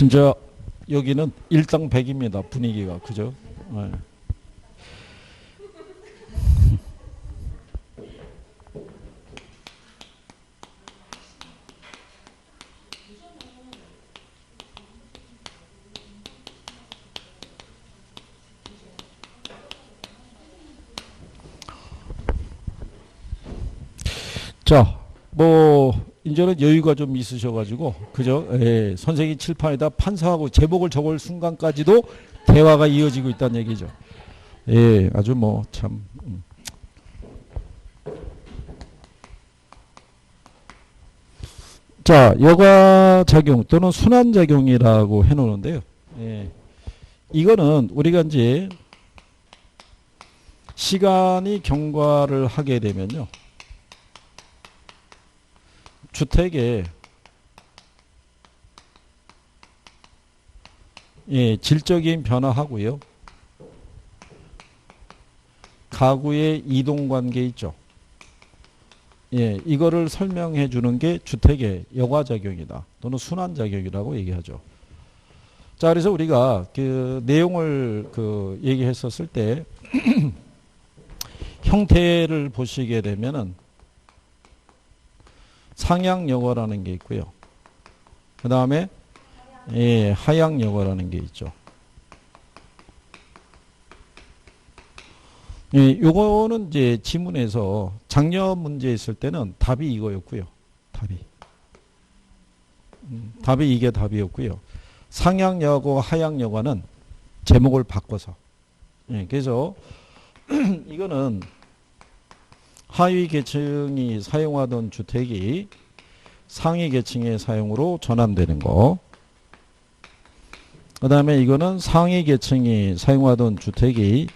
진짜 여기는 일당백입니다. 분위기가. 그죠? 네. 자, 이제는 여유가 좀 있으셔가지고, 그죠? 예, 선생님 칠판에다 판사하고 제목을 적을 순간까지도 대화가 이어지고 있다는 얘기죠. 예, 아주 참. 자, 여과작용 또는 순환작용이라고 해놓는데요. 예, 이거는 우리가 이제 시간이 경과를 하게 되면요. 주택에 질적인 변화하고요. 가구의 이동관계 있죠. 이거를 설명해 주는 게 주택의 여과작용이다. 또는 순환작용이라고 얘기하죠. 자, 그래서 우리가 그 내용을 얘기했었을 때 형태를 보시게 되면은 상향여과라는 게 있고요. 그 다음에 하향여과라는 게 있죠. 요거는 이제 지문에서 작년 문제 있을 때는 답이 이거였고요. 답이 이게 답이었고요. 상향여과, 하향여과는 제목을 바꿔서. 그래서 이거는 하위 계층이 사용하던 주택이 상위 계층의 사용으로 전환되는 거. 그 다음에 이거는 상위 계층이 사용하던 주택이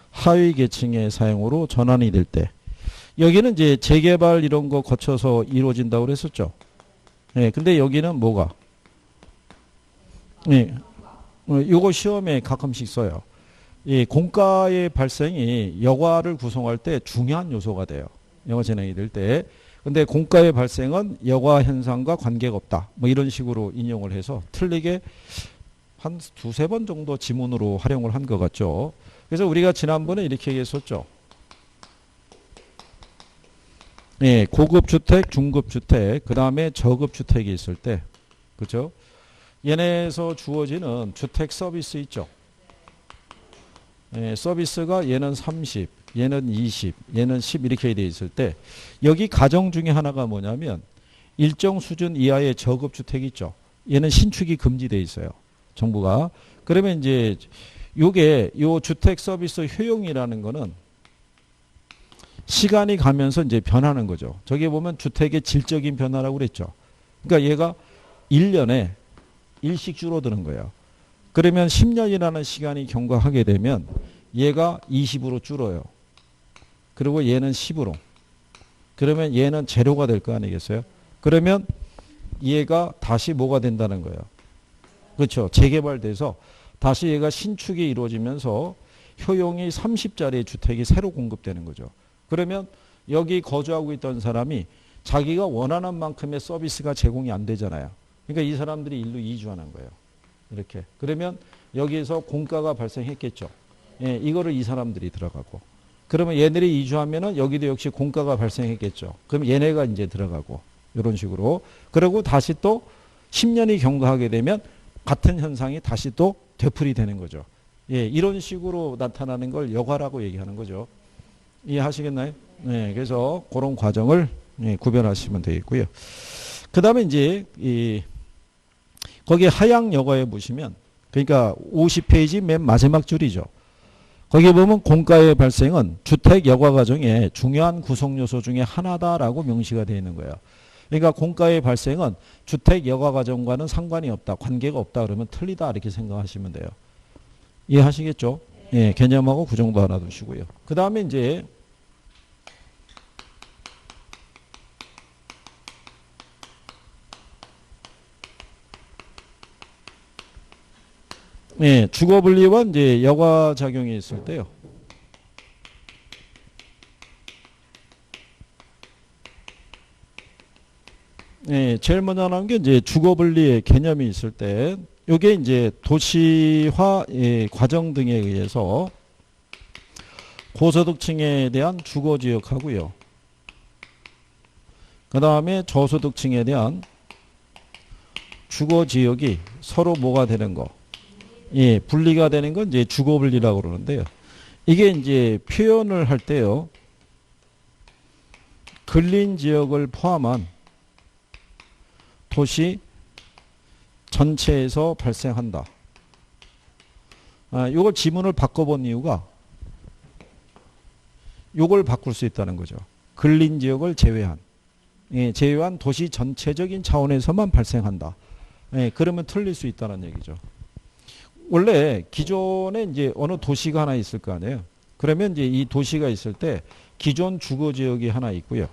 하위 계층의 사용으로 전환이 될 때. 여기는 이제 재개발 이런 거 거쳐서 이루어진다고 그랬었죠. 근데 여기는 뭐가? 요거 시험에 가끔씩 써요. 공가의 발생이 여과를 구성할 때 중요한 요소가 돼요. 영어 진행이 될 때. 근데 공가의 발생은 여과 현상과 관계가 없다. 이런 식으로 인용을 해서 틀리게 한 두세 번 정도 지문으로 활용을 한 것 같죠. 그래서 우리가 지난번에 이렇게 얘기했었죠. 고급 주택, 중급 주택, 그 다음에 저급 주택이 있을 때, 그렇죠? 얘네에서 주어지는 주택 서비스 있죠. 서비스가 얘는 30, 얘는 20, 얘는 10 이렇게 되어 있을 때 여기 가정 중에 하나가 뭐냐면 일정 수준 이하의 저급 주택이 있죠. 얘는 신축이 금지되어 있어요. 정부가. 그러면 이제 요게 요 주택 서비스 효용이라는 거는 시간이 가면서 이제 변하는 거죠. 저기 보면 주택의 질적인 변화라고 그랬죠. 그러니까 얘가 1년에 일씩 줄어드는 거예요. 그러면 10년이라는 시간이 경과하게 되면 얘가 20으로 줄어요. 그리고 얘는 10으로. 그러면 얘는 제로가 될 거 아니겠어요? 그러면 얘가 다시 뭐가 된다는 거예요. 그렇죠. 재개발돼서 다시 얘가 신축이 이루어지면서 효용이 30짜리 주택이 새로 공급되는 거죠. 그러면 여기 거주하고 있던 사람이 자기가 원하는 만큼의 서비스가 제공이 안 되잖아요. 그러니까 이 사람들이 일로 이주하는 거예요. 이렇게. 그러면 여기에서 공가가 발생했겠죠. 이거를 이 사람들이 들어가고. 그러면 얘네들이 이주하면은 여기도 역시 공가가 발생했겠죠. 그럼 얘네가 이제 들어가고. 이런 식으로. 그리고 다시 또 10년이 경과하게 되면 같은 현상이 다시 또 되풀이 되는 거죠. 이런 식으로 나타나는 걸 여과라고 얘기하는 거죠. 이해하시겠나요? 그래서 그런 과정을 구별하시면 되겠고요. 그 다음에 이제 거기 하향 여과에 보시면 그러니까 50페이지 맨 마지막 줄이죠. 거기 보면 공가의 발생은 주택 여과 과정의 중요한 구성 요소 중에 하나다라고 명시가 되어 있는 거예요. 그러니까 공가의 발생은 주택 여과 과정과는 상관이 없다. 관계가 없다 그러면 틀리다 이렇게 생각하시면 돼요. 이해하시겠죠? 개념하고 그 정도 하나 두시고요. 그 다음에 이제 주거 분리와 이제 여과 작용이 있을 때요. 제일 먼저 나온 게 이제 주거분리의 개념이 있을 때, 이게 이제 도시화 과정 등에 의해서 고소득층에 대한 주거지역하고요. 그 다음에 저소득층에 대한 주거지역이 서로 뭐가 되는 거. 예, 분리가 되는 건 이제 주거분리라고 그러는데요. 이게 이제 표현을 할 때요. 근린지역을 포함한 도시 전체에서 발생한다. 이걸 지문을 바꿔본 이유가 이걸 바꿀 수 있다는 거죠. 근린지역을 제외한. 예, 제외한 도시 전체적인 차원에서만 발생한다. 예, 그러면 틀릴 수 있다는 얘기죠. 원래 기존에 이제 어느 도시가 하나 있을 거 아니에요. 그러면 이제 이 도시가 있을 때 기존 주거지역이 하나 있고요.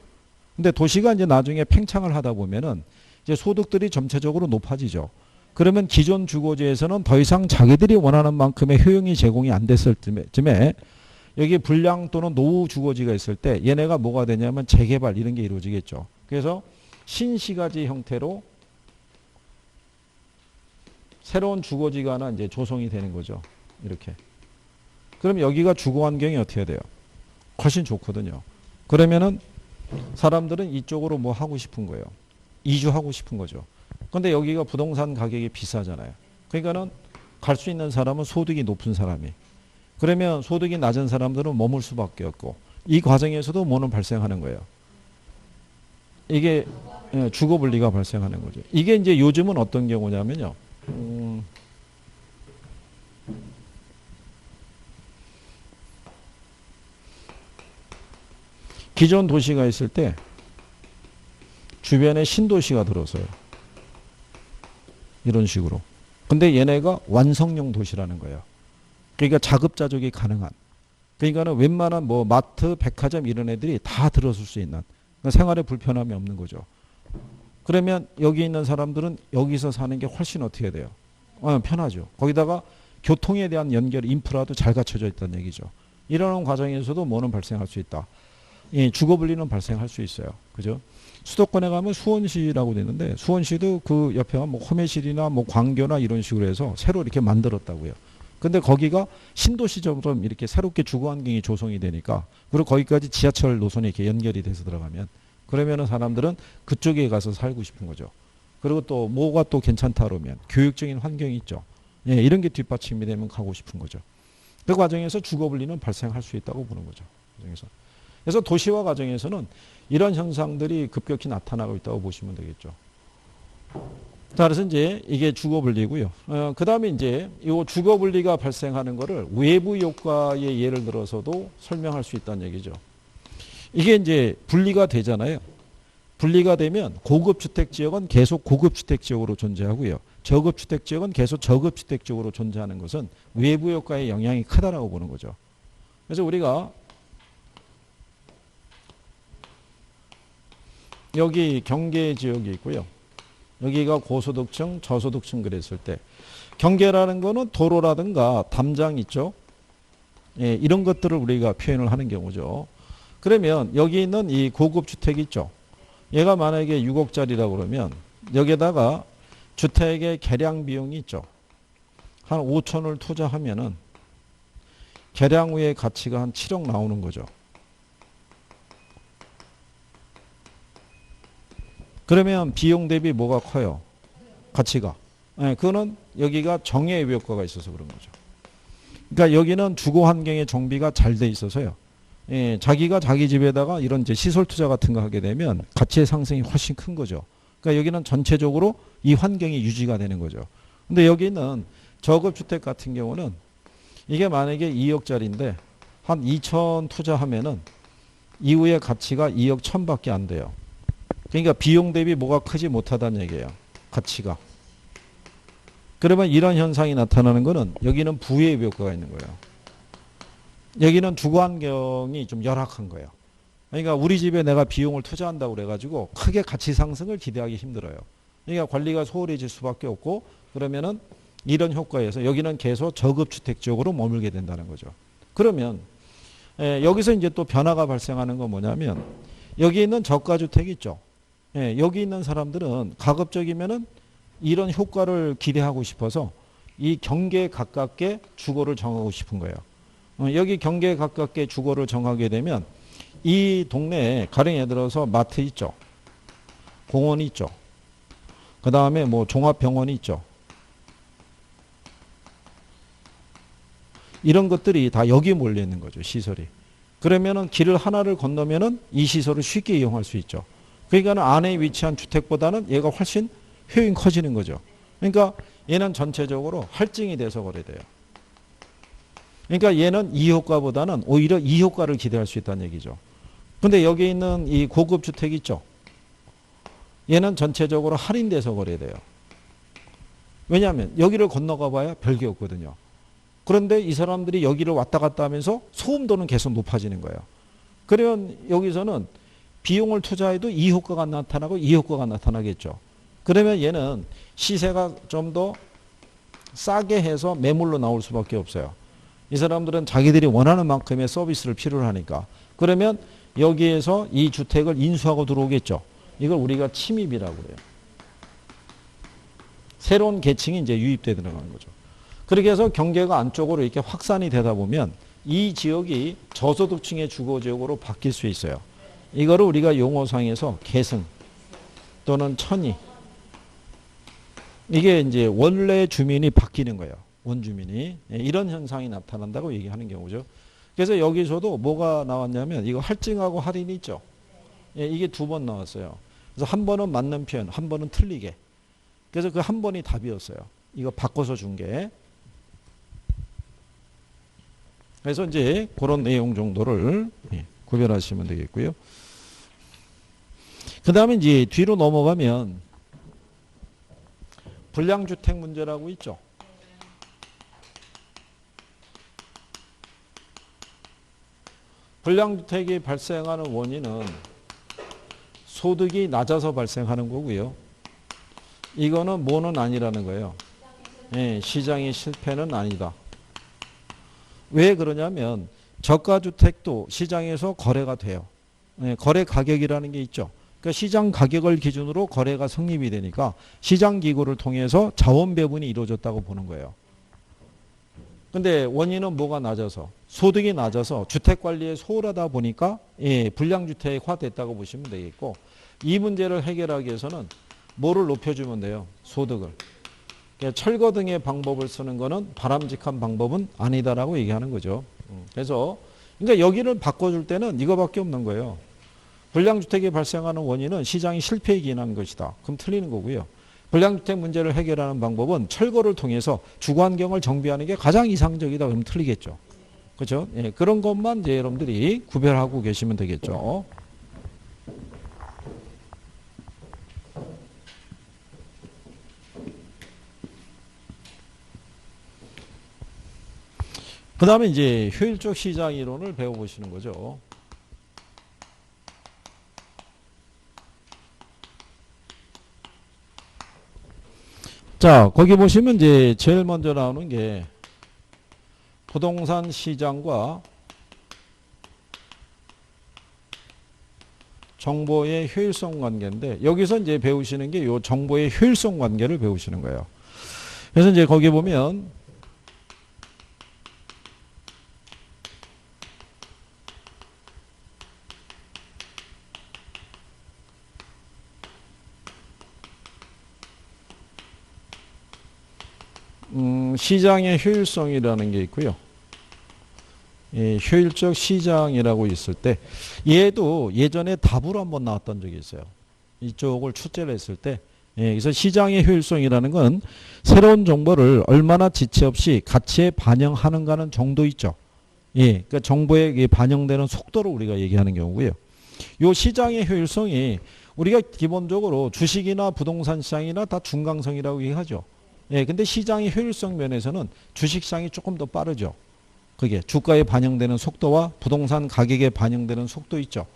근데 도시가 이제 나중에 팽창을 하다 보면은 이제 소득들이 점차적으로 높아지죠. 그러면 기존 주거지에서는 더 이상 자기들이 원하는 만큼의 효용이 제공이 안 됐을 쯤에 여기 불량 또는 노후 주거지가 있을 때 얘네가 뭐가 되냐면 재개발 이런 게 이루어지겠죠. 그래서 신시가지 형태로 새로운 주거지가 하나 이제 조성이 되는 거죠. 이렇게. 그럼 여기가 주거 환경이 어떻게 돼요? 훨씬 좋거든요. 그러면은 사람들은 이쪽으로 뭐 하고 싶은 거예요. 이주하고 싶은 거죠. 근데 여기가 부동산 가격이 비싸잖아요. 그러니까는 갈 수 있는 사람은 소득이 높은 사람이. 그러면 소득이 낮은 사람들은 머물 수밖에 없고 이 과정에서도 뭐는 발생하는 거예요. 이게 주거 분리가 발생하는 거죠. 이게 이제 요즘은 어떤 경우냐면요. 기존 도시가 있을 때 주변에 신도시가 들어서요. 이런 식으로. 근데 얘네가 완성형 도시라는 거예요. 그러니까 자급자족이 가능한. 그러니까는 웬만한 뭐 마트, 백화점 이런 애들이 다 들어설 수 있는. 그러니까 생활에 불편함이 없는 거죠. 그러면 여기 있는 사람들은 여기서 사는 게 훨씬 어떻게 돼요? 편하죠. 거기다가 교통에 대한 연결, 인프라도 잘 갖춰져 있다는 얘기죠. 이러는 과정에서도 뭐는 발생할 수 있다. 예, 주거분리는 발생할 수 있어요. 그죠? 수도권에 가면 수원시라고 되는데 수원시도 그 옆에 뭐 호매실이나 뭐 광교나 이런 식으로 해서 새로 이렇게 만들었다고요. 근데 거기가 신도시처럼 이렇게 새롭게 주거 환경이 조성이 되니까 그리고 거기까지 지하철 노선이 이렇게 연결이 돼서 들어가면 그러면은 사람들은 그쪽에 가서 살고 싶은 거죠. 그리고 또 뭐가 또 괜찮다 그러면 교육적인 환경이 있죠. 예, 이런 게 뒷받침이 되면 가고 싶은 거죠. 그 과정에서 주거분리는 발생할 수 있다고 보는 거죠. 그래서 도시화 과정에서는 이런 현상들이 급격히 나타나고 있다고 보시면 되겠죠. 자, 그래서 이제 이게 주거분리고요. 그 다음에 이제 이 주거분리가 발생하는 거를 외부 효과의 예를 들어서도 설명할 수 있다는 얘기죠. 이게 이제 분리가 되잖아요. 분리가 되면 고급주택지역은 계속 고급주택지역으로 존재하고요. 저급주택지역은 계속 저급주택지역으로 존재하는 것은 외부 효과의 영향이 크다라고 보는 거죠. 그래서 우리가 여기 경계지역이 있고요. 여기가 고소득층, 저소득층 그랬을 때 경계라는 거는 도로라든가 담장 있죠. 예, 이런 것들을 우리가 표현을 하는 경우죠. 그러면 여기 있는 이 고급 주택 있죠. 얘가 만약에 6억짜리라고 그러면 여기에다가 주택의 개량 비용이 있죠. 한 5천을 투자하면은 개량 후의 가치가 한 7억 나오는 거죠. 그러면 비용 대비 뭐가 커요? 가치가. 네, 그거는 여기가 정의 효과가 있어서 그런 거죠. 그러니까 여기는 주거 환경의 정비가 잘 돼 있어서요. 예, 자기가 자기 집에다가 이런 이제 시설 투자 같은 거 하게 되면 가치의 상승이 훨씬 큰 거죠. 그러니까 여기는 전체적으로 이 환경이 유지가 되는 거죠. 근데 여기는 저급주택 같은 경우는 이게 만약에 2억짜리인데 한 2천 투자하면은 이후의 가치가 2억 1천밖에 안 돼요. 그러니까 비용 대비 뭐가 크지 못하다는 얘기예요. 가치가. 그러면 이런 현상이 나타나는 거는 여기는 부의 효과가 있는 거예요. 여기는 주거 환경이 좀 열악한 거예요. 그러니까 우리 집에 내가 비용을 투자한다고 그래가지고 크게 가치 상승을 기대하기 힘들어요. 그러니까 관리가 소홀해질 수밖에 없고 그러면은 이런 효과에서 여기는 계속 저급주택 지역으로 머물게 된다는 거죠. 그러면 여기서 이제 또 변화가 발생하는 건 뭐냐면 여기 있는 저가주택 있죠. 예, 여기 있는 사람들은 가급적이면은 이런 효과를 기대하고 싶어서 이 경계에 가깝게 주거를 정하고 싶은 거예요. 여기 경계에 가깝게 주거를 정하게 되면 이 동네에 가령 예를 들어서 마트 있죠. 공원이 있죠. 그 다음에 뭐 종합병원이 있죠. 이런 것들이 다 여기에 몰려 있는 거죠. 시설이. 그러면은 길을 하나를 건너면은 이 시설을 쉽게 이용할 수 있죠. 그러니까 안에 위치한 주택보다는 얘가 훨씬 효용이 커지는 거죠. 그러니까 얘는 전체적으로 할증이 돼서 거래돼요. 그러니까 얘는 이 효과보다는 오히려 이 효과를 기대할 수 있다는 얘기죠. 근데 여기 있는 이 고급 주택 있죠. 얘는 전체적으로 할인돼서 거래돼요. 왜냐하면 여기를 건너가 봐야 별게 없거든요. 그런데 이 사람들이 여기를 왔다 갔다 하면서 소음도는 계속 높아지는 거예요. 그러면 여기서는 비용을 투자해도 이 효과가 나타나고 이 효과가 나타나겠죠. 그러면 얘는 시세가 좀 더 싸게 해서 매물로 나올 수밖에 없어요. 이 사람들은 자기들이 원하는 만큼의 서비스를 필요로 하니까. 그러면 여기에서 이 주택을 인수하고 들어오겠죠. 이걸 우리가 침입이라고 해요. 새로운 계층이 이제 유입돼 들어가는 거죠. 그렇게 해서 경계가 안쪽으로 이렇게 확산이 되다 보면 이 지역이 저소득층의 주거지역으로 바뀔 수 있어요. 이거를 우리가 용어상에서 계승 또는 천이, 이게 이제 원래 주민이 바뀌는 거예요. 원주민이. 이런 현상이 나타난다고 얘기하는 경우죠. 그래서 여기서도 뭐가 나왔냐면 이거 할증하고 할인이 있죠. 이게 두 번 나왔어요. 그래서 한 번은 맞는 표현, 한 번은 틀리게. 그래서 그 한 번이 답이었어요. 이거 바꿔서 준 게. 그래서 이제 그런 내용 정도를 구별하시면 되겠고요. 그 다음에 이제 뒤로 넘어가면 불량주택 문제라고 있죠. 불량주택이 발생하는 원인은 소득이 낮아서 발생하는 거고요. 이거는 뭐는 아니라는 거예요. 시장의 실패는 아니다. 왜 그러냐면 저가주택도 시장에서 거래가 돼요. 거래 가격이라는 게 있죠. 그러니까 시장 가격을 기준으로 거래가 성립이 되니까 시장 기구를 통해서 자원 배분이 이루어졌다고 보는 거예요. 근데 원인은 뭐가 낮아서 소득이 낮아서 주택 관리에 소홀하다 보니까 불량주택화 됐다고 보시면 되겠고, 이 문제를 해결하기 위해서는 뭐를 높여주면 돼요? 소득을. 그러니까 철거 등의 방법을 쓰는 거는 바람직한 방법은 아니다라고 얘기하는 거죠. 그래서 그러니까 여기를 바꿔줄 때는 이거밖에 없는 거예요. 불량주택이 발생하는 원인은 시장이 실패에 기인한 것이다. 그럼 틀리는 거고요. 불량주택 문제를 해결하는 방법은 철거를 통해서 주거환경을 정비하는 게 가장 이상적이다. 그럼 틀리겠죠. 그렇죠? 그런 것만 이제 여러분들이 구별하고 계시면 되겠죠. 그 다음에 이제 효율적 시장 이론을 배워보시는 거죠. 자, 거기 보시면 이제 제일 먼저 나오는 게 부동산 시장과 정보의 효율성 관계인데, 여기서 이제 배우시는 게 요 정보의 효율성 관계를 배우시는 거예요. 그래서 이제 거기 보면 시장의 효율성이라는 게 있고요. 효율적 시장이라고 있을 때 얘도 예전에 답으로 한번 나왔던 적이 있어요. 이쪽을 출제를 했을 때. 그래서 시장의 효율성이라는 건 새로운 정보를 얼마나 지체 없이 가치에 반영하는가는 정도 있죠. 그러니까 정보에 반영되는 속도를 우리가 얘기하는 경우고요. 이 시장의 효율성이 우리가 기본적으로 주식이나 부동산 시장이나 다 중강성이라고 얘기하죠. 근데 시장의 효율성 면에서는 주식시장이 조금 더 빠르죠. 그게 주가에 반영되는 속도와 부동산 가격에 반영되는 속도 있죠.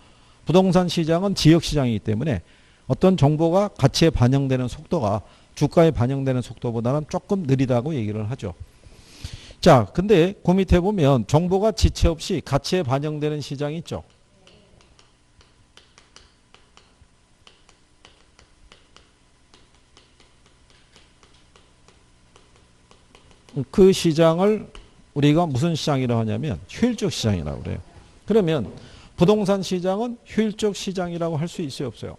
부동산 시장은 지역시장이기 때문에 어떤 정보가 가치에 반영되는 속도가 주가에 반영되는 속도보다는 조금 느리다고 얘기를 하죠. 자, 근데 그 밑에 보면 정보가 지체 없이 가치에 반영되는 시장이 있죠. 그 시장을 우리가 무슨 시장이라고 하냐면 효율적 시장이라고 그래요. 그러면 부동산 시장은 효율적 시장이라고 할 수 있어요, 없어요?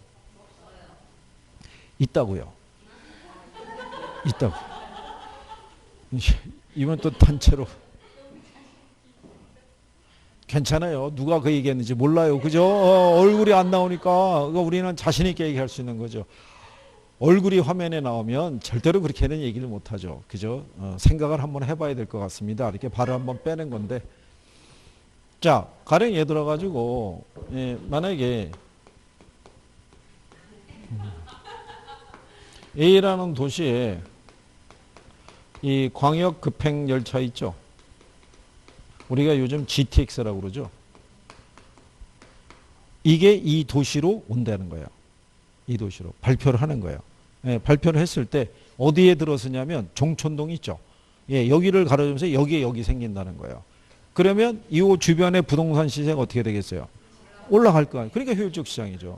있다고요. 있다고. 이번 또 단체로. 괜찮아요. 누가 그 얘기했는지 몰라요. 그죠? 얼굴이 안 나오니까 우리는 자신 있게 얘기할 수 있는 거죠. 얼굴이 화면에 나오면 절대로 그렇게는 얘기를 못하죠. 그죠? 생각을 한번 해봐야 될 것 같습니다. 이렇게 발을 한번 빼는 건데. 자, 가령 예를 들어가지고, 만약에 A라는 도시에 이 광역 급행 열차 있죠? 우리가 요즘 GTX라고 그러죠. 이게 이 도시로 온다는 거예요. 이 도시로 발표를 하는 거예요. 발표를 했을 때 어디에 들어서냐면 종촌동 있죠. 여기를 가로지면서 여기 생긴다는 거예요. 그러면 이 주변의 부동산 시세가 어떻게 되겠어요? 올라갈 거예요. 그러니까 효율적 시장이죠.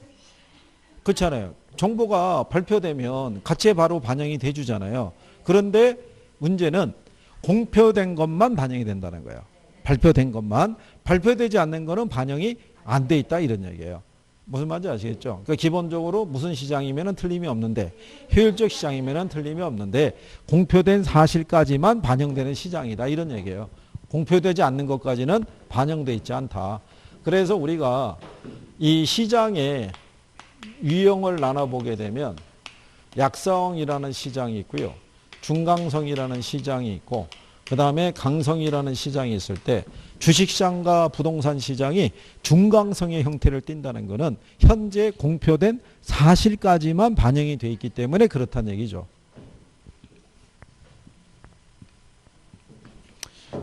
그렇잖아요. 정보가 발표되면 가치에 바로 반영이 돼주잖아요. 그런데 문제는 공표된 것만 반영이 된다는 거예요. 발표된 것만. 발표되지 않는 거는 반영이 안 돼 있다 이런 얘기예요. 무슨 말인지 아시겠죠? 그러니까 기본적으로 무슨 시장이면 틀림이 없는데 효율적 시장이면 틀림이 없는데 공표된 사실까지만 반영되는 시장이다 이런 얘기예요. 공표되지 않는 것까지는 반영돼 있지 않다. 그래서 우리가 이 시장의 유형을 나눠보게 되면 약성이라는 시장이 있고요. 중강성이라는 시장이 있고 그 다음에 강성이라는 시장이 있을 때 주식시장과 부동산 시장이 중강성의 형태를 띈다는 것은 현재 공표된 사실까지만 반영이 되어 있기 때문에 그렇다는 얘기죠.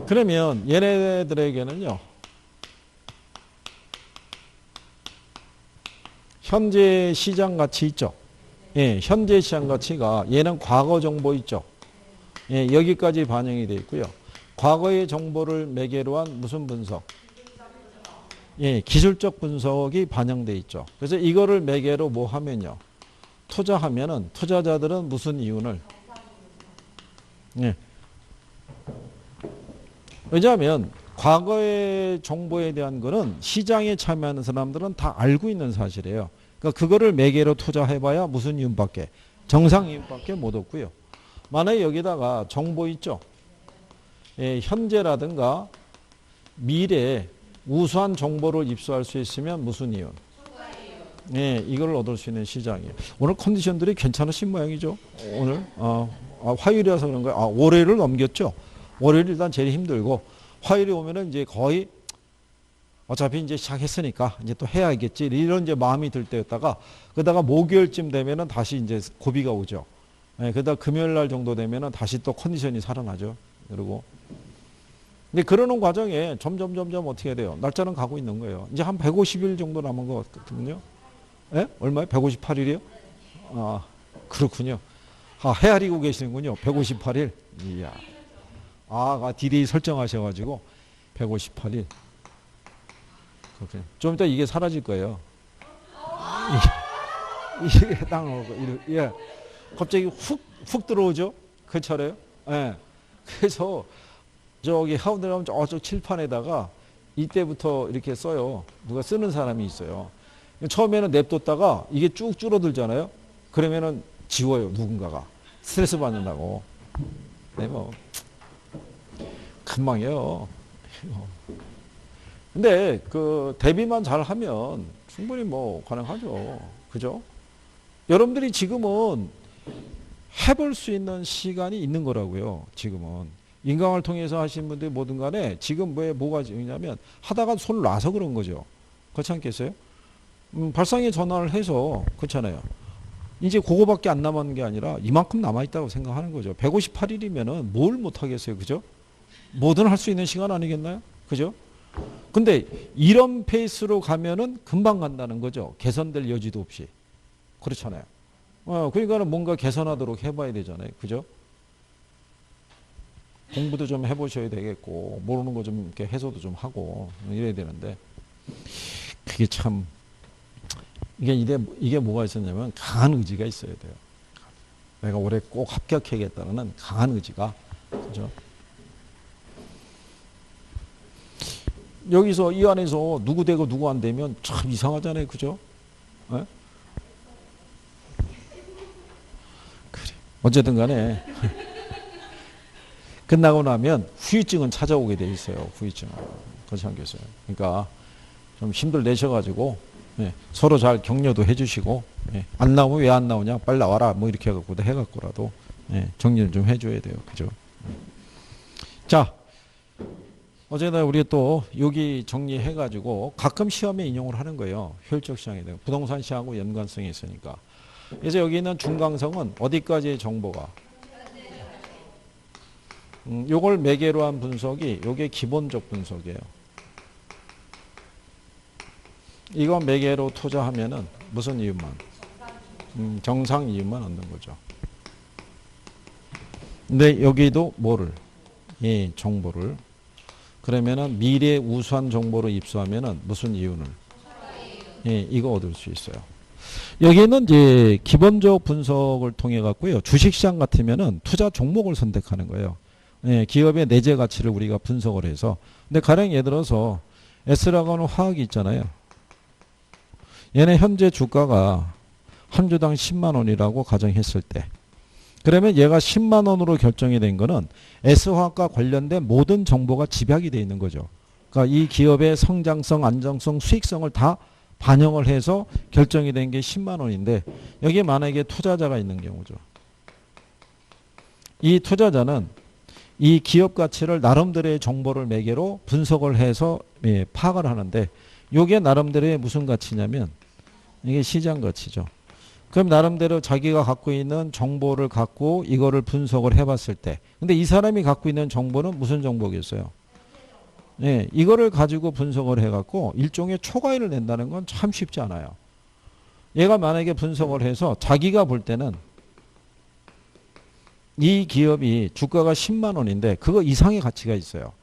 그러면 얘네들에게는요. 현재 시장 가치 있죠. 현재 시장 가치가 얘는 과거 정보 있죠. 여기까지 반영이 되어 있고요. 과거의 정보를 매개로 한 무슨 분석? 기술적 분석이 반영되어 있죠. 그래서 이거를 매개로 뭐 하면요. 투자하면은 투자자들은 무슨 이윤을? 왜냐하면 과거의 정보에 대한 거는 시장에 참여하는 사람들은 다 알고 있는 사실이에요. 그러니까 그거를 매개로 투자해봐야 무슨 이윤밖에? 정상 이윤밖에 못 얻고요. 만약에 여기다가 정보 있죠. 현재라든가 미래에 우수한 정보를 입수할 수 있으면 무슨 이윤? 이걸 얻을 수 있는 시장이에요. 오늘 컨디션들이 괜찮으신 모양이죠. 오늘 화요일이라서 그런 거예요. 월요일을 넘겼죠. 월요일 일단 제일 힘들고 화요일에 오면은 이제 거의 어차피 이제 시작했으니까 이제 또 해야겠지 이런 이제 마음이 들 때였다가 그러다가 목요일쯤 되면은 다시 이제 고비가 오죠. 그러다 금요일 날 정도 되면은 다시 또 컨디션이 살아나죠. 그리고 근데 그러는 과정에 점점 어떻게 돼요? 날짜는 가고 있는 거예요. 이제 한 150일 정도 남은 것 같거든요. 얼마요? 158일이요? 그렇군요. 헤아리고 계시는군요. 158일. 이야. 디데이 설정하셔가지고 158일. 그렇군요. 좀 이따 이게 사라질 거예요. 이게 해당하고, 갑자기 훅 들어오죠? 그렇잖아요? 그래서 저기 하운드 가면 저쪽 칠판에다가 이때부터 이렇게 써요. 누가 쓰는 사람이 있어요. 처음에는 냅뒀다가 이게 쭉 줄어들잖아요. 그러면은 지워요. 누군가가. 스트레스 받는다고. 금방이에요. 근데 그 대비만 잘 하면 충분히 가능하죠. 그죠? 여러분들이 지금은 해볼 수 있는 시간이 있는 거라고요. 지금은. 인강을 통해서 하신 분들이 뭐든 간에 지금 뭐가 있냐면 하다가 손을 놔서 그런 거죠. 그렇지 않겠어요? 발상의 전환을 해서 그렇잖아요. 이제 그거밖에 안 남은 게 아니라 이만큼 남아있다고 생각하는 거죠. 158일이면은 뭘 못하겠어요. 그죠? 뭐든 할 수 있는 시간 아니겠나요? 그죠? 근데 이런 페이스로 가면은 금방 간다는 거죠. 개선될 여지도 없이. 그렇잖아요. 그러니까는 뭔가 개선하도록 해봐야 되잖아요. 그죠? 공부도 좀 해보셔야 되겠고, 모르는 거 좀 이렇게 해소도 좀 하고, 이래야 되는데, 그게 참, 이게 뭐가 있었냐면, 강한 의지가 있어야 돼요. 내가 올해 꼭 합격해야겠다는 강한 의지가 그죠? 여기서 이 안에서 누구 되고 누구 안 되면 참 이상하잖아요. 그죠? 에? 그래. 어쨌든 간에 끝나고 나면 후유증은 찾아오게 돼 있어요. 후유증은. 그렇지 않겠어요? 그러니까 좀 힘들 내셔가지고 예, 서로 잘 격려도 해주시고 예, 안 나오면 왜 안 나오냐 빨리 나와라 뭐 이렇게 해갖고라도 예, 정리를 좀 해줘야 돼요. 그죠? 자, 어제나 우리 또 여기 정리해가지고 가끔 시험에 인용을 하는 거예요. 효율적 시장에 대한 부동산 시장하고 연관성이 있으니까. 그래서 여기 있는 중강성은 어디까지의 정보가 요걸 매개로 한 분석이 요게 기본적 분석이에요. 이거 매개로 투자하면은 무슨 이유만? 정상 이유만 얻는 거죠. 근데 여기도 뭐를? 예, 정보를. 그러면은 미래 우수한 정보로 입수하면은 무슨 이윤을? 예, 이거 얻을 수 있어요. 여기는 이제 기본적 분석을 통해 갖고요. 주식시장 같으면은 투자 종목을 선택하는 거예요. 예, 기업의 내재 가치를 우리가 분석을 해서. 근데 가령 예를 들어서 S라고 하는 화학이 있잖아요. 얘네 현재 주가가 한 주당 10만 원이라고 가정했을 때 그러면 얘가 10만 원으로 결정이 된 거는 S화학과 관련된 모든 정보가 집약이 되어 있는 거죠. 그러니까 이 기업의 성장성, 안정성, 수익성을 다 반영을 해서 결정이 된 게 10만 원인데 여기에 만약에 투자자가 있는 경우죠. 이 투자자는 이 기업 가치를 나름대로의 정보를 매개로 분석을 해서 예, 파악을 하는데 이게 나름대로의 무슨 가치냐면 이게 시장 가치죠. 그럼 나름대로 자기가 갖고 있는 정보를 갖고 이거를 분석을 해봤을 때 근데 이 사람이 갖고 있는 정보는 무슨 정보겠어요? 예, 이거를 가지고 분석을 해갖고 일종의 초과이를 낸다는 건 참 쉽지 않아요. 얘가 만약에 분석을 해서 자기가 볼 때는 이 기업이 주가가 10만 원인데 그거 이상의 가치가 있어요.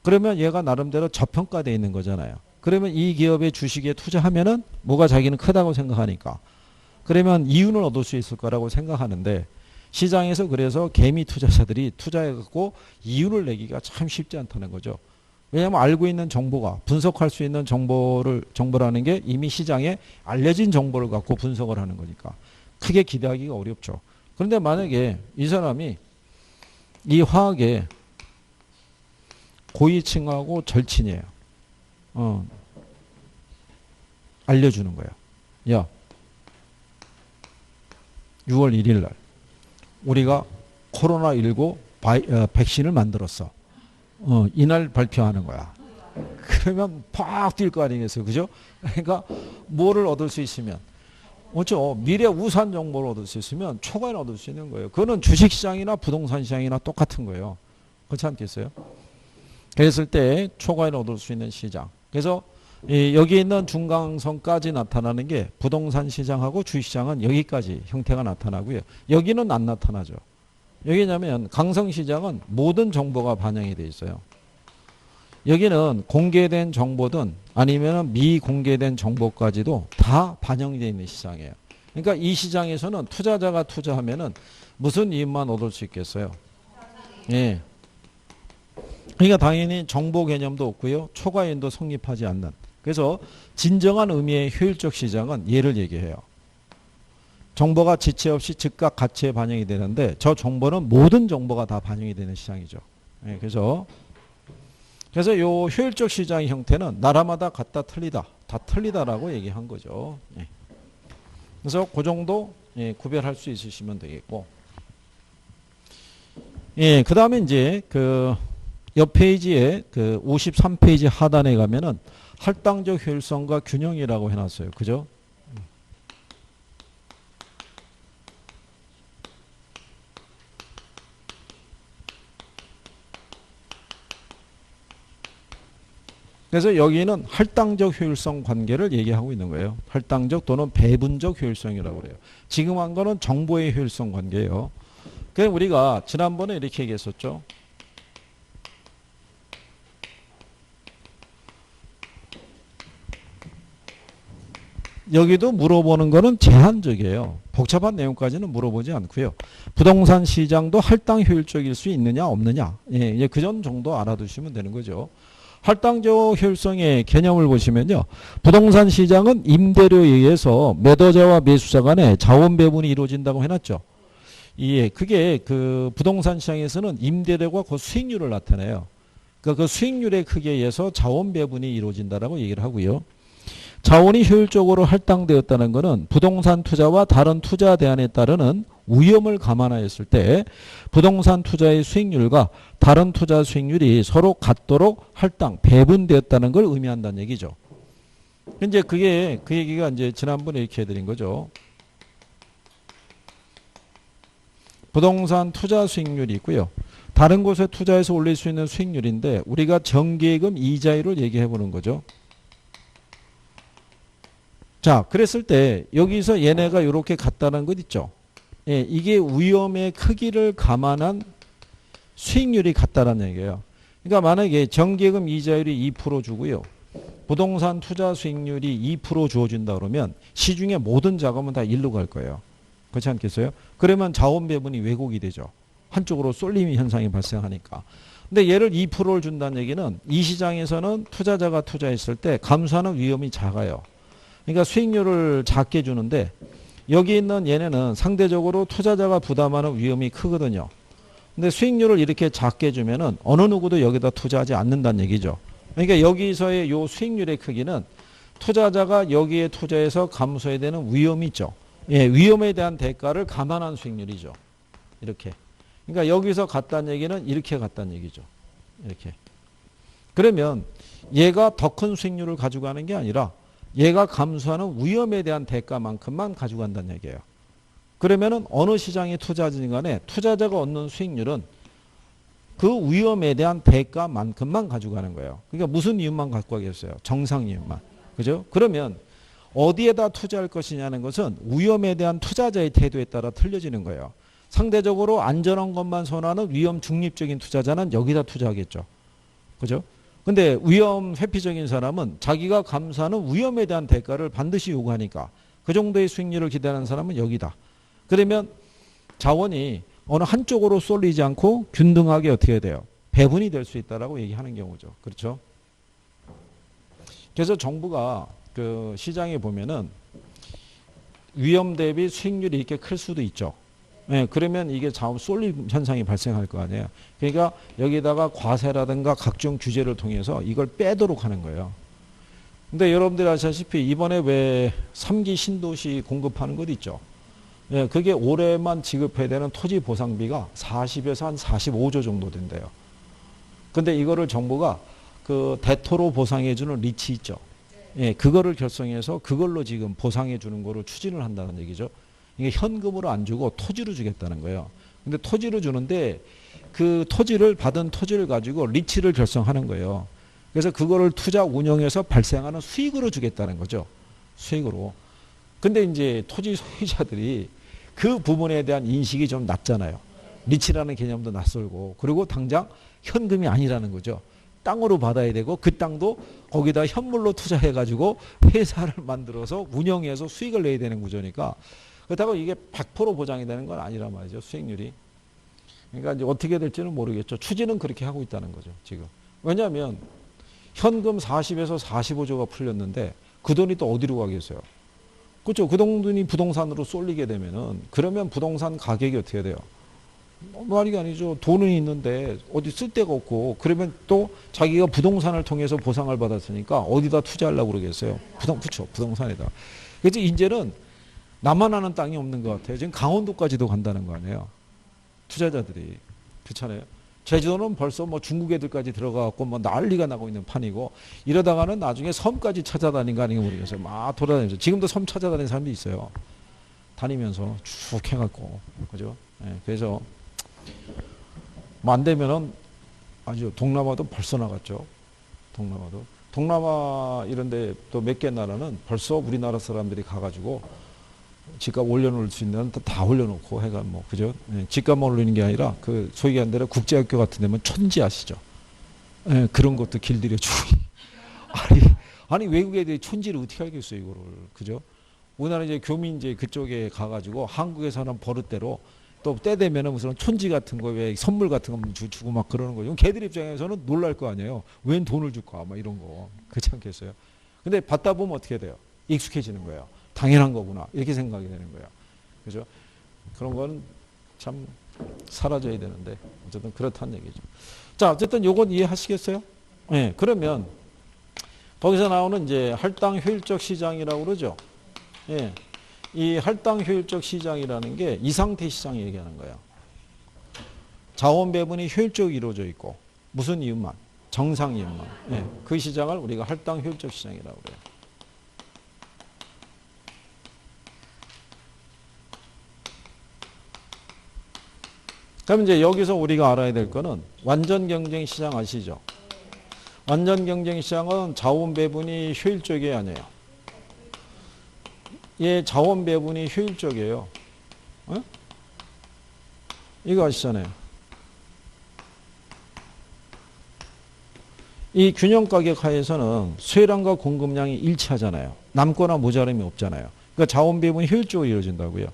그러면 얘가 나름대로 저평가되어 있는 거잖아요. 그러면 이 기업의 주식에 투자하면은 뭐가 자기는 크다고 생각하니까 그러면 이윤을 얻을 수 있을 거라고 생각하는데 시장에서 그래서 개미 투자자들이 투자해갖고 이윤을 내기가 참 쉽지 않다는 거죠. 왜냐하면 알고 있는 정보가 분석할 수 있는 정보라는 게 이미 시장에 알려진 정보를 갖고 분석을 하는 거니까 크게 기대하기가 어렵죠. 그런데 만약에 이 사람이 이 화학의 고위층하고 절친이에요. 알려주는 거예요. 야, 6월 1일 날 우리가 코로나19 백신을 만들었어. 이날 발표하는 거야. 그러면 팍 뛸 거 아니겠어요. 그죠? 그러니까 뭐를 얻을 수 있으면 그렇죠. 미래 우수한 정보를 얻을 수 있으면 초과를 얻을 수 있는 거예요. 그거는 주식시장이나 부동산 시장이나 똑같은 거예요. 그렇지 않겠어요? 그랬을 때 초과를 얻을 수 있는 시장. 그래서 여기 있는 중강성까지 나타나는 게 부동산 시장하고 주식시장은 여기까지 형태가 나타나고요. 여기는 안 나타나죠. 여기냐면 강성시장은 모든 정보가 반영이 돼 있어요. 여기는 공개된 정보든 아니면 미공개된 정보까지도 다 반영이 되어 있는 시장이에요. 그러니까 이 시장에서는 투자자가 투자하면은 무슨 이익만 얻을 수 있겠어요? 예. 그러니까 당연히 정보 개념도 없고요. 초과이익도 성립하지 않는. 그래서 진정한 의미의 효율적 시장은 얘를 얘기해요. 정보가 지체 없이 즉각 가치에 반영이 되는데 저 정보는 모든 정보가 다 반영이 되는 시장이죠. 예, 그래서 요 효율적 시장의 형태는 나라마다 같다 틀리다 다 틀리다라고 얘기한 거죠. 예. 그래서 그 정도 예, 구별할 수 있으시면 되겠고 예, 그 다음에 이제 그 옆 페이지에 그 53페이지 하단에 가면은 할당적 효율성과 균형이라고 해놨어요. 그죠? 그래서 여기는 할당적 효율성 관계를 얘기하고 있는 거예요. 할당적 또는 배분적 효율성이라고 그래요. 지금 한 거는 정보의 효율성 관계예요. 그래서 우리가 지난번에 이렇게 얘기했었죠. 여기도 물어보는 거는 제한적이에요. 복잡한 내용까지는 물어보지 않고요. 부동산 시장도 할당 효율적일 수 있느냐 없느냐. 예, 이제 그 정도 알아두시면 되는 거죠. 할당적 효율성의 개념을 보시면요. 부동산 시장은 임대료에 의해서 매도자와 매수자 간에 자원 배분이 이루어진다고 해놨죠. 예, 그게 그 부동산 시장에서는 임대료가 그 수익률을 나타내요. 그러니까 그 수익률의 크기에 의해서 자원 배분이 이루어진다라고 얘기를 하고요. 자원이 효율적으로 할당되었다는 것은 부동산 투자와 다른 투자 대안에 따르는 위험을 감안하였을 때 부동산 투자의 수익률과 다른 투자 수익률이 서로 같도록 할당, 배분되었다는 걸 의미한다는 얘기죠. 이제 그게 그 얘기가 이제 지난번에 이렇게 해드린 거죠. 부동산 투자 수익률이 있고요. 다른 곳에 투자해서 올릴 수 있는 수익률인데 우리가 정기예금 이자율을 얘기해 보는 거죠. 자, 그랬을 때 여기서 얘네가 이렇게 같다는 것 있죠. 예, 이게 위험의 크기를 감안한 수익률이 같다는 얘기예요. 그러니까 만약에 정기예금 이자율이 2% 주고요. 부동산 투자 수익률이 2% 주어진다 그러면 시중의 모든 자금은 다 일로 갈 거예요. 그렇지 않겠어요? 그러면 자원 배분이 왜곡이 되죠. 한쪽으로 쏠림 현상이 발생하니까. 근데 얘를 2%를 준다는 얘기는 이 시장에서는 투자자가 투자했을 때 감수하는 위험이 작아요. 그러니까 수익률을 작게 주는데 여기 있는 얘네는 상대적으로 투자자가 부담하는 위험이 크거든요. 근데 수익률을 이렇게 작게 주면은 어느 누구도 여기다 투자하지 않는다는 얘기죠. 그러니까 여기서의 요 수익률의 크기는 투자자가 여기에 투자해서 감수해야 되는 위험이 있죠. 예, 위험에 대한 대가를 감안한 수익률이죠. 이렇게. 그러니까 여기서 같다는 얘기는 이렇게 같다는 얘기죠. 이렇게. 그러면 얘가 더 큰 수익률을 가지고 가는 게 아니라 얘가 감수하는 위험에 대한 대가만큼만 가지고 간다는 얘기예요. 그러면은 어느 시장에 투자하든 간에 투자자가 얻는 수익률은 그 위험에 대한 대가만큼만 가지고 가는 거예요. 그러니까 무슨 이윤만 갖고 가겠어요? 정상 이윤만. 그죠? 그러면 어디에다 투자할 것이냐는 것은 위험에 대한 투자자의 태도에 따라 틀려지는 거예요. 상대적으로 안전한 것만 선호하는 위험 중립적인 투자자는 여기다 투자하겠죠. 그죠? 근데 위험 회피적인 사람은 자기가 감수하는 위험에 대한 대가를 반드시 요구하니까 그 정도의 수익률을 기대하는 사람은 여기다. 그러면 자원이 어느 한쪽으로 쏠리지 않고 균등하게 어떻게 해야 돼요? 배분이 될 수 있다라고 얘기하는 경우죠. 그렇죠? 그래서 정부가 그 시장에 보면은 위험 대비 수익률이 이렇게 클 수도 있죠. 예, 그러면 이게 자원 쏠림 현상이 발생할 거 아니에요. 그러니까 여기다가 과세라든가 각종 규제를 통해서 이걸 빼도록 하는 거예요. 근데 여러분들이 아시다시피 이번에 왜 3기 신도시 공급하는 것 있죠. 예, 그게 올해만 지급해야 되는 토지 보상비가 40에서 한 45조 정도 된대요. 근데 이거를 정부가 그 대토로 보상해주는 리치 있죠. 예, 그거를 결성해서 그걸로 지금 보상해주는 거를 추진을 한다는 얘기죠. 이게 현금으로 안 주고 토지로 주겠다는 거예요. 근데 토지로 주는데 그 토지를 받은 토지를 가지고 리치를 결성하는 거예요. 그래서 그거를 투자 운영해서 발생하는 수익으로 주겠다는 거죠. 수익으로. 근데 이제 토지 소유자들이 그 부분에 대한 인식이 좀 낮잖아요. 리치라는 개념도 낯설고 그리고 당장 현금이 아니라는 거죠. 땅으로 받아야 되고 그 땅도 거기다 현물로 투자해가지고 회사를 만들어서 운영해서 수익을 내야 되는 구조니까 그렇다고 이게 100% 보장이 되는 건 아니란 말이죠. 수익률이. 그러니까 이제 어떻게 될지는 모르겠죠. 추진은 그렇게 하고 있다는 거죠. 지금. 왜냐하면 현금 40에서 45조가 풀렸는데 그 돈이 또 어디로 가겠어요? 그렇죠. 그 돈이 부동산으로 쏠리게 되면은 그러면 부동산 가격이 어떻게 돼요? 말이 아니죠. 돈은 있는데 어디 쓸 데가 없고 그러면 또 자기가 부동산을 통해서 보상을 받았으니까 어디다 투자하려고 그러겠어요? 그렇죠. 부동산에다. 그래서 이제는 나만 아는 땅이 없는 것 같아요. 지금 강원도까지도 간다는 거 아니에요. 투자자들이. 그렇잖아요. 제주도는 벌써 뭐 중국 애들까지 들어가갖고 뭐 난리가 나고 있는 판이고 이러다가는 나중에 섬까지 찾아다닌 거 아닌가 모르겠어요. 막 돌아다니면서. 지금도 섬 찾아다니는 사람도 있어요. 다니면서 쭉 해갖고. 그죠? 네, 그래서 뭐 안 되면은 아주 동남아도 벌써 나갔죠. 동남아도. 동남아 이런데 또 몇 개 나라는 벌써 우리나라 사람들이 가가지고 집값 올려놓을 수 있는 다 올려놓고 해가 뭐 그죠? 예, 집값만 올리는 게 아니라 그 소위 얘기한 대로 국제학교 같은 데면 천지 아시죠? 예, 그런 것도 길들여 주고 아니 외국 애들이 천지를 어떻게 알겠어요 이거를 그죠? 우리나라 이제 교민제 그쪽에 가가지고 한국에서는 버릇대로 또 때 되면은 무슨 촌지 같은 거 왜 선물 같은 거 주고 막 그러는 거죠. 걔들 입장에서는 놀랄 거 아니에요. 웬 돈을 줄까? 막 이런 거. 그렇지 않겠어요? 근데 받다 보면 어떻게 돼요? 익숙해지는 거예요. 당연한 거구나. 이렇게 생각이 되는 거예요. 그죠? 그런 건 참 사라져야 되는데 어쨌든 그렇다는 얘기죠. 자, 어쨌든 요건 이해하시겠어요? 네, 그러면 거기서 나오는 이제 할당 효율적 시장이라고 그러죠. 예. 이 할당 효율적 시장이라는 게 이상태 시장 얘기하는 거예요. 자원 배분이 효율적으로 이루어져 있고 무슨 이유만? 정상 이유만. 예. 그 시장을 우리가 할당 효율적 시장이라고 그래요. 그럼 이제 여기서 우리가 알아야 될 거는 완전 경쟁 시장 아시죠? 완전 경쟁 시장은 자원 배분이 효율적이 아니에요. 얘 자원 배분이 효율적이에요. 어? 이거 아시잖아요. 이 균형 가격 하에서는 수요량과 공급량이 일치하잖아요. 남거나 모자람이 없잖아요. 그러니까 자원 배분이 효율적으로 이루어진다고요.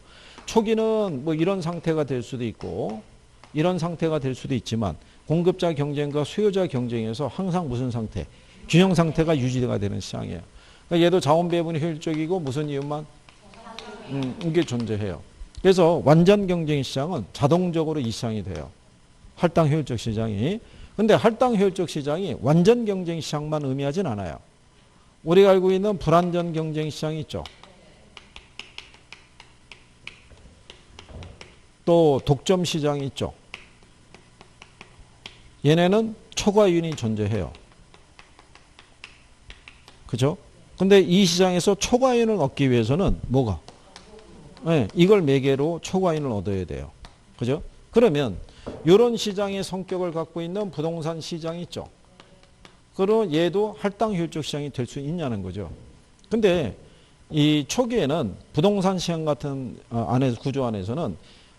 초기는 뭐 이런 상태가 될 수도 있고 이런 상태가 될 수도 있지만 공급자 경쟁과 수요자 경쟁에서 항상 무슨 상태? 균형 상태가 유지가 되는 시장이에요. 그러니까 얘도 자원 배분이 효율적이고 무슨 이유만? 이게 존재해요. 그래서 완전 경쟁 시장은 자동적으로 이 시장이 돼요. 할당 효율적 시장이. 근데 할당 효율적 시장이 완전 경쟁 시장만 의미하진 않아요. 우리가 알고 있는 불완전 경쟁 시장이 있죠. 또 독점 시장이 있죠. 얘네는 초과이윤이 존재해요. 그죠? 근데 이 시장에서 초과이윤을 얻기 위해서는 뭐가? 네, 이걸 매개로 초과이윤을 얻어야 돼요. 그죠? 그러면 이런 시장의 성격을 갖고 있는 부동산 시장이 있죠. 그럼 얘도 할당 효율적 시장이 될 수 있냐는 거죠. 근데 이 초기에는 부동산 시장 같은 구조 안에서는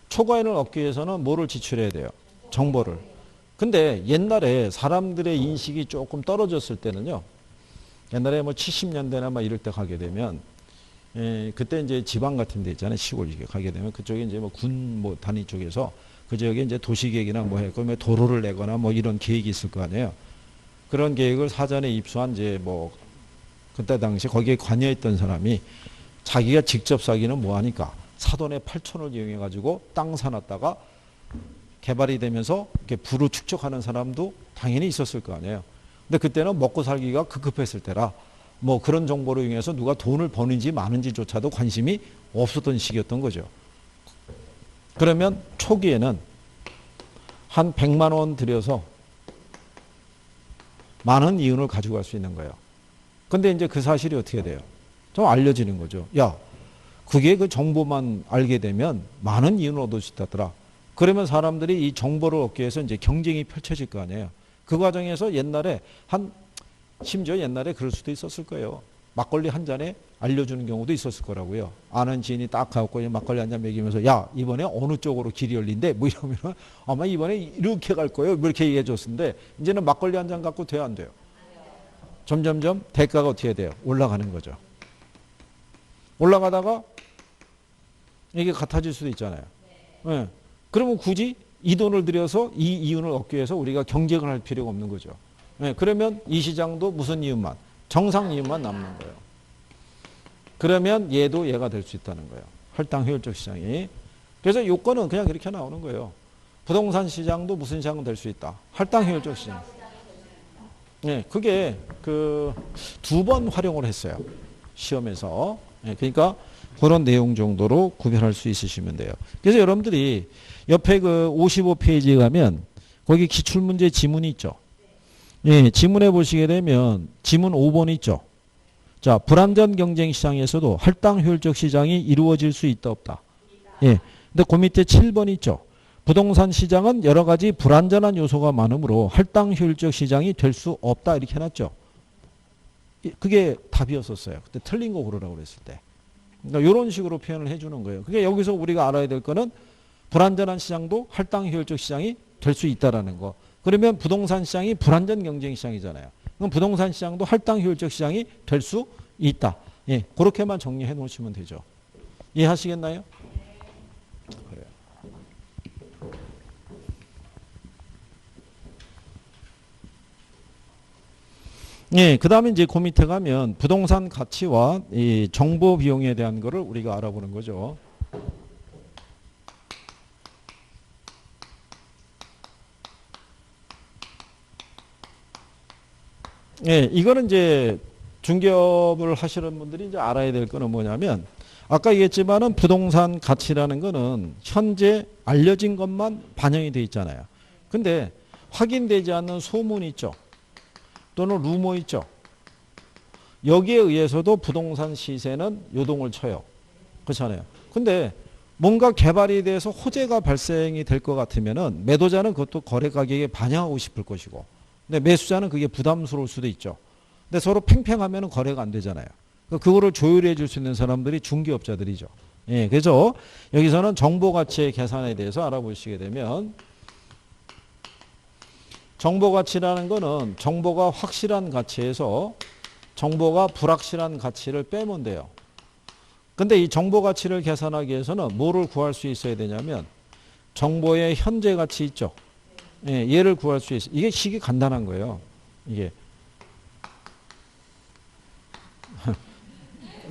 초과이윤을 얻기 위해서는 뭐를 지출해야 돼요? 정보를. 근데 옛날에 사람들의 인식이 조금 떨어졌을 때는요. 옛날에 뭐 70년대나 막 이럴 때 가게 되면 그때 이제 지방 같은 데 있잖아요. 시골 에 가게 되면 그쪽에 이제 뭐 군 뭐 단위 쪽에서 그 지역에 이제 도시계획이나 뭐 해. 그러면 도로를 내거나 뭐 이런 계획이 있을 거 아니에요. 그런 계획을 사전에 입수한 이제 뭐 그때 당시 거기에 관여했던 사람이 자기가 직접 사기는 뭐 하니까 사돈의 8촌을 이용해 가지고 땅 사놨다가 개발이 되면서 이렇게 부를 축적하는 사람도 당연히 있었을 거 아니에요. 근데 그때는 먹고 살기가 급급했을 때라 뭐 그런 정보를 이용해서 누가 돈을 버는지 마는지조차도 관심이 없었던 시기였던 거죠. 그러면 초기에는 한 100만 원 들여서 많은 이윤을 가지고 갈 수 있는 거예요. 근데 이제 그 사실이 어떻게 돼요? 좀 알려지는 거죠. 야, 그게 그 정보만 알게 되면 많은 이윤을 얻을 수 있다더라. 그러면 사람들이 이 정보를 얻기 위해서 이제 경쟁이 펼쳐질 거 아니에요. 그 과정에서 옛날에 심지어 옛날에 그럴 수도 있었을 거예요. 막걸리 한 잔에 알려주는 경우도 있었을 거라고요. 아는 지인이 딱 가고 막걸리 한 잔 먹이면서 야, 이번에 어느 쪽으로 길이 열린대? 뭐 이러면 아마 이번에 이렇게 갈 거예요. 뭐 이렇게 얘기해 줬는데 이제는 막걸리 한 잔 갖고 돼야 안 돼요. 점점점 대가가 어떻게 돼요? 올라가는 거죠. 올라가다가 이게 같아질 수도 있잖아요. 네. 그러면 굳이 이 돈을 들여서 이 이윤을 얻기 위해서 우리가 경쟁을 할 필요가 없는 거죠. 네. 그러면 이 시장도 무슨 이윤만? 정상 이윤만 남는 거예요. 그러면 얘도 얘가 될 수 있다는 거예요. 할당 효율적 시장이. 그래서 요건은 그냥 이렇게 나오는 거예요. 부동산 시장도 무슨 시장은 될 수 있다. 할당 효율적 시장. 네, 그게 그 2번 활용을 했어요. 시험에서. 네, 그러니까 그런 내용 정도로 구별할 수 있으시면 돼요. 그래서 여러분들이 옆에 그 55페이지에 가면 거기 기출문제 지문이 있죠. 예, 지문에 보시게 되면 지문 5번 있죠. 자, 불완전 경쟁 시장에서도 할당 효율적 시장이 이루어질 수 있다 없다. 예. 근데 그 밑에 7번 있죠. 부동산 시장은 여러 가지 불완전한 요소가 많으므로 할당 효율적 시장이 될 수 없다 이렇게 해놨죠. 그게 답이었었어요. 그때 틀린 거 고르라고 그랬을 때. 그러니까 이런 식으로 표현을 해주는 거예요. 그게 여기서 우리가 알아야 될 거는 불완전한 시장도 할당 효율적 시장이 될 수 있다라는 거. 그러면 부동산 시장이 불완전 경쟁 시장이잖아요. 그럼 부동산 시장도 할당 효율적 시장이 될 수 있다. 예, 그렇게만 정리해 놓으시면 되죠. 이해하시겠나요? 그래요. 예, 그 다음에 이제 그 밑에 가면 부동산 가치와 이 정보 비용에 대한 거를 우리가 알아보는 거죠. 예, 이거는 이제 중개업을 하시는 분들이 이제 알아야 될 거는 뭐냐면 아까 얘기했지만은 부동산 가치라는 거는 현재 알려진 것만 반영이 돼 있잖아요. 근데 확인되지 않는 소문 있죠. 또는 루머 있죠. 여기에 의해서도 부동산 시세는 요동을 쳐요. 그렇잖아요. 근데 뭔가 개발이 돼서 호재가 발생이 될 것 같으면은 매도자는 그것도 거래 가격에 반영하고 싶을 것이고, 근데 매수자는 그게 부담스러울 수도 있죠. 근데 서로 팽팽하면은 거래가 안 되잖아요. 그거를 조율해 줄 수 있는 사람들이 중개업자들이죠. 예, 그래서 여기서는 정보 가치의 계산에 대해서 알아보시게 되면 정보 가치라는 거는 정보가 확실한 가치에서 정보가 불확실한 가치를 빼면 돼요. 근데 이 정보 가치를 계산하기 위해서는 뭐를 구할 수 있어야 되냐면 정보의 현재 가치 있죠. 예, 얘를 구할 수 있어요. 이게 식이 간단한 거예요. 이게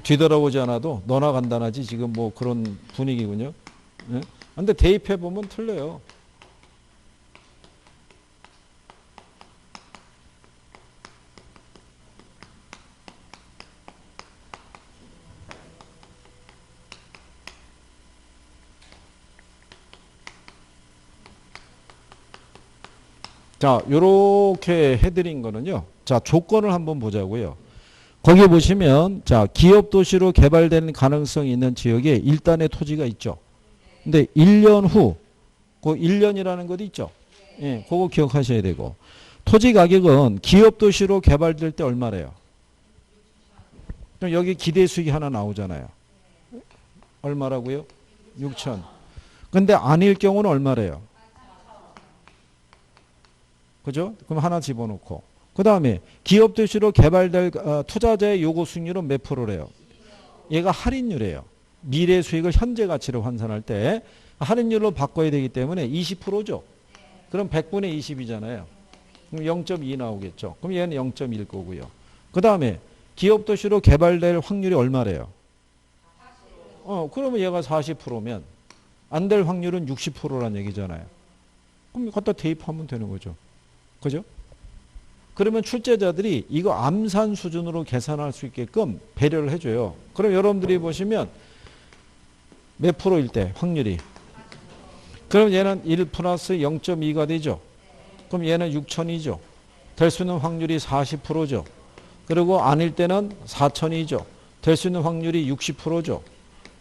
뒤돌아보지 않아도 너나 간단하지 지금 뭐 그런 분위기군요. 예? 근데 대입해 보면 틀려요. 자, 요렇게 해드린 거는요. 자, 조건을 한번 보자고요. 거기 보시면 자, 기업 도시로 개발되는 가능성이 있는 지역에 일단의 토지가 있죠. 근데 1년 후, 그 1년이라는 것도 있죠. 예, 그거 기억하셔야 되고. 토지 가격은 기업 도시로 개발될 때 얼마래요? 그럼 여기 기대 수익이 하나 나오잖아요. 얼마라고요? 6천. 근데 아닐 경우는 얼마래요? 그죠? 그럼 하나 집어넣고. 그 다음에 기업 도시로 개발될 투자자의 요구 수익률은 몇 프로래요? 얘가 할인율이에요. 미래 수익을 현재 가치로 환산할 때 할인율로 바꿔야 되기 때문에 20%죠. 그럼 100분의 20이잖아요. 그럼 0.2 나오겠죠. 그럼 얘는 0.1 거고요. 그 다음에 기업 도시로 개발될 확률이 얼마래요? 그러면 얘가 40%면 안 될 확률은 60%란 얘기잖아요. 그럼 갖다 대입하면 되는 거죠. 그죠? 그러면 출제자들이 이거 암산 수준으로 계산할 수 있게끔 배려를 해줘요. 그럼 여러분들이 보시면 몇 프로일 때 확률이? 그럼 얘는 1 플러스 0.2가 되죠. 그럼 얘는 6천이죠. 될 수 있는 확률이 40%죠. 그리고 아닐 때는 4천이죠. 될 수 있는 확률이 60%죠.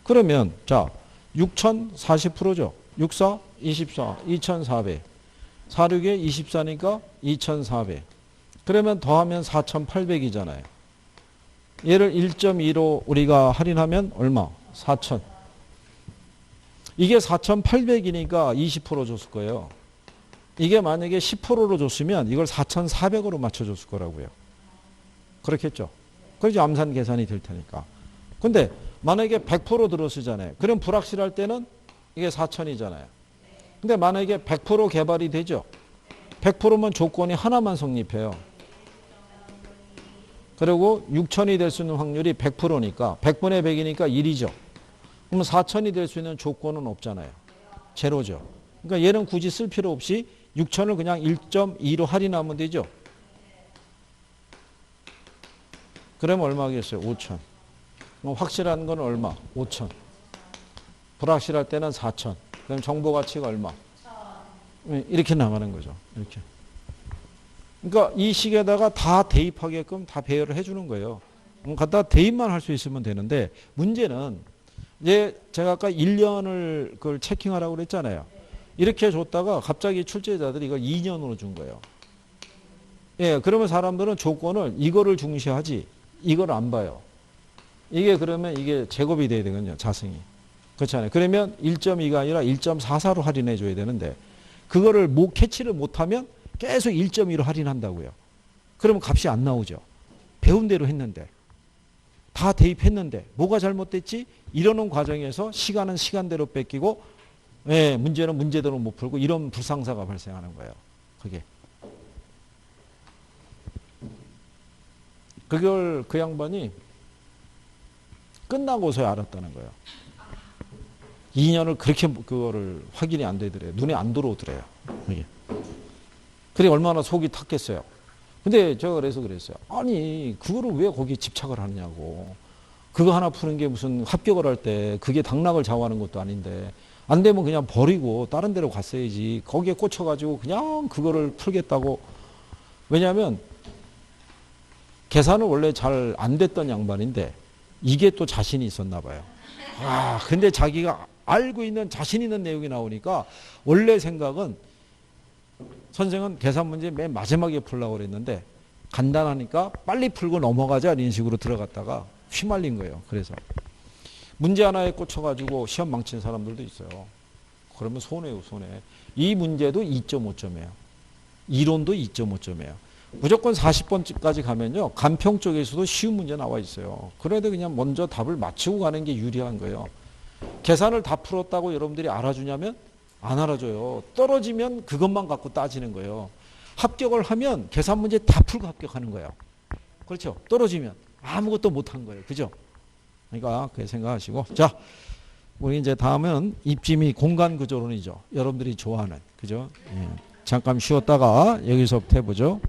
그러면 자 6천 40%죠. 64 24 2400 46에 24니까 2400. 그러면 더하면 4800이잖아요. 얘를 1.2로 우리가 할인하면 얼마? 4000. 이게 4800이니까 20% 줬을 거예요. 이게 만약에 10%로 줬으면 이걸 4400으로 맞춰줬을 거라고요. 그렇겠죠. 그래서 암산 계산이 될 테니까. 근데 만약에 100% 들어쓰잖아요. 그럼 불확실할 때는 이게 4000이잖아요. 근데 만약에 100% 개발이 되죠. 100%면 조건이 하나만 성립해요. 그리고 6천이 될 수 있는 확률이 100%니까 100분의 100이니까 1이죠. 그럼 4천이 될 수 있는 조건은 없잖아요. 제로죠. 그러니까 얘는 굳이 쓸 필요 없이 6천을 그냥 1.2로 할인하면 되죠. 그러면 얼마겠어요? 5천. 그럼 확실한 건 얼마? 5천. 불확실할 때는 4천. 그럼 정보 가치가 얼마? 이렇게 나가는 거죠. 이렇게. 그러니까 이 식에다가 다 대입하게끔 다 배열을 해주는 거예요. 갖다 대입만 할 수 있으면 되는데 문제는 이제 제가 아까 1년을 그걸 체킹하라고 그랬잖아요. 이렇게 줬다가 갑자기 출제자들이 이걸 2년으로 준 거예요. 예, 그러면 사람들은 조건을 이거를 중시하지 이걸 안 봐요. 이게 그러면 이게 제곱이 돼야 되거든요. 자승이. 그렇잖아요. 그러면 1.2가 아니라 1.44로 할인해 줘야 되는데 그거를 캐치를 못하면 계속 1.2로 할인한다고요. 그러면 값이 안 나오죠. 배운 대로 했는데. 다 대입했는데 뭐가 잘못됐지? 이러는 과정에서 시간은 시간대로 뺏기고 예, 문제는 문제대로 못 풀고 이런 불상사가 발생하는 거예요. 그게. 그걸 그 양반이 끝나고서야 알았다는 거예요. 2년을 그렇게 그거를 확인이 안 되더래요. 눈에 안 들어오더래요. 이게. 그래 얼마나 속이 탔겠어요. 근데 제가 그래서 그랬어요. 아니 그거를 왜 거기에 집착을 하느냐고. 그거 하나 푸는 게 무슨 합격을 할 때 그게 당락을 좌우하는 것도 아닌데 안 되면 그냥 버리고 다른 데로 갔어야지. 거기에 꽂혀가지고 그냥 그거를 풀겠다고. 왜냐하면 계산은 원래 잘 안 됐던 양반인데 이게 또 자신이 있었나 봐요. 아, 근데 자기가 알고 있는 자신 있는 내용이 나오니까 원래 생각은 선생은 계산 문제 맨 마지막에 풀려고 그랬는데 간단하니까 빨리 풀고 넘어가자 이런 식으로 들어갔다가 휘말린 거예요. 그래서 문제 하나에 꽂혀가지고 시험 망친 사람들도 있어요. 그러면 손해요, 손해. 이 문제도 2.5점이에요. 이론도 2.5점이에요. 무조건 40번까지 가면요. 간평 쪽에서도 쉬운 문제 나와 있어요. 그래도 그냥 먼저 답을 맞추고 가는 게 유리한 거예요. 계산을 다 풀었다고 여러분들이 알아주냐면 안 알아줘요. 떨어지면 그것만 갖고 따지는 거예요. 합격을 하면 계산 문제 다 풀고 합격하는 거예요. 그렇죠? 떨어지면 아무것도 못한 거예요. 그죠? 그러니까 그렇게 생각하시고. 자, 우리 이제 다음은 입지미 공간 구조론이죠. 여러분들이 좋아하는. 그죠? 예. 잠깐 쉬었다가 여기서부터 해보죠.